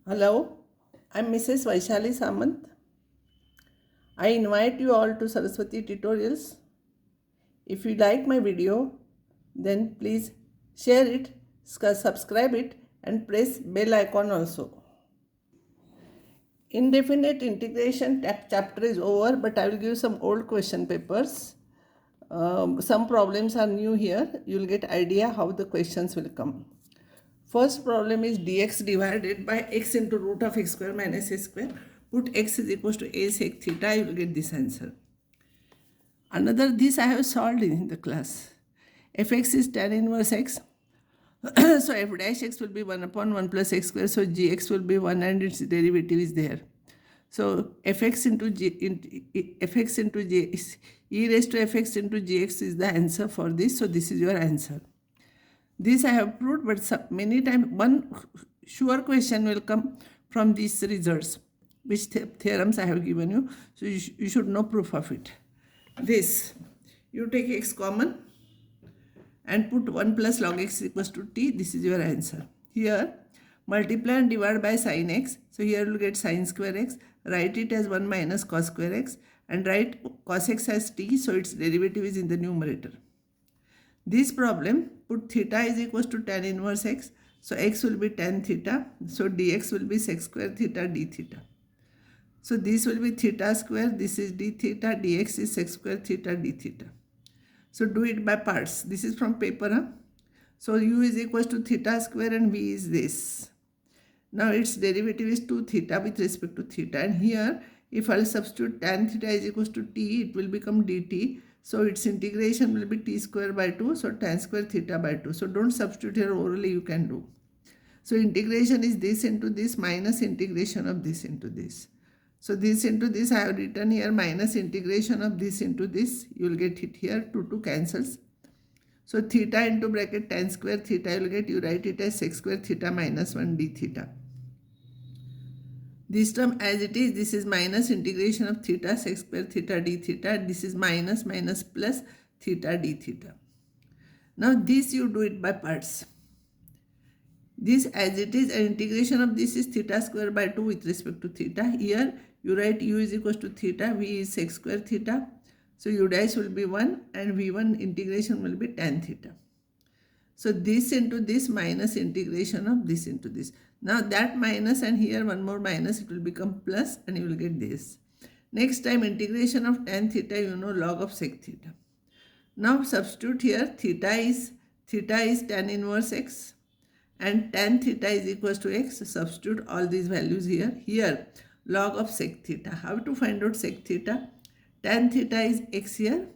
Hello, I'm Mrs. Vaishali Samant. I invite you all to Saraswati Tutorials. If you like my video, then please share it, subscribe it, and press bell icon also. Indefinite integration chapter is over, but I will give some old question papers. Some problems are new here. You will get idea how the questions will come. First problem is dx divided by x into root of x square minus a square. Put x is equals to a sec theta, you will get this answer. Another, this I have solved in the class. Fx is tan inverse x. So f dash x will be 1 upon 1 plus x square. So gx will be 1 and its derivative is there. So fx into g is e raised to fx into gx is the answer for this. So this is your answer. This I have proved, but many times one sure question will come from these results, which theorems I have given you. So you should know proof of it. This, you take x common and put 1 plus log x equals to t. This is your answer. Here, multiply and divide by sin x. So here you will get sin square x. Write it as 1 minus cos square x. And write cos x as t. So its derivative is in the numerator. This problem, put theta is equals to tan inverse x. So x will be tan theta. So dx will be sec square theta d theta. So this will be theta square. This is d theta. Dx is sec square theta d theta. So do it by parts. This is from paper. Huh? So u is equals to theta square and v is this. Now its derivative is 2 theta with respect to theta. And here, if I will substitute tan theta is equals to t, it will become dt. So its integration will be t square by 2. So tan square theta by 2. So don't substitute here orally, you can do. So integration is this into this minus integration of this into this. So this into this I have written here minus integration of this into this. You will get it here. 2 cancels. So theta into bracket tan square theta you will get. You write it as sec square theta minus 1 d theta. This term as it is, this is minus integration of theta sec square theta d theta. This is minus plus theta d theta. Now this you do it by parts. This as it is, an integration of this is theta square by 2 with respect to theta. Here you write u is equals to theta, v is sec square theta. So u dash will be 1 and v1 integration will be tan theta. So this into this minus integration of this into this. Now that minus and here one more minus, it will become plus and you will get this. Next time integration of tan theta, you know log of sec theta. Now substitute here, theta is tan inverse x and tan theta is equals to x. Substitute all these values here. Here log of sec theta. How to find out sec theta? Tan theta is x here.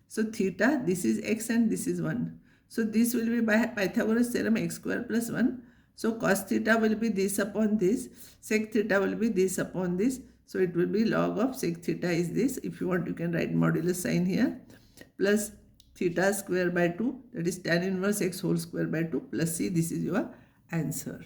So theta, this is x and this is 1. So this will be by Pythagoras theorem x square plus 1. So cos theta will be this upon this. Sec theta will be this upon this. So it will be log of sec theta is this. If you want, you can write modulus sign here. Plus theta square by 2. That is tan inverse x whole square by 2. Plus c. This is your answer.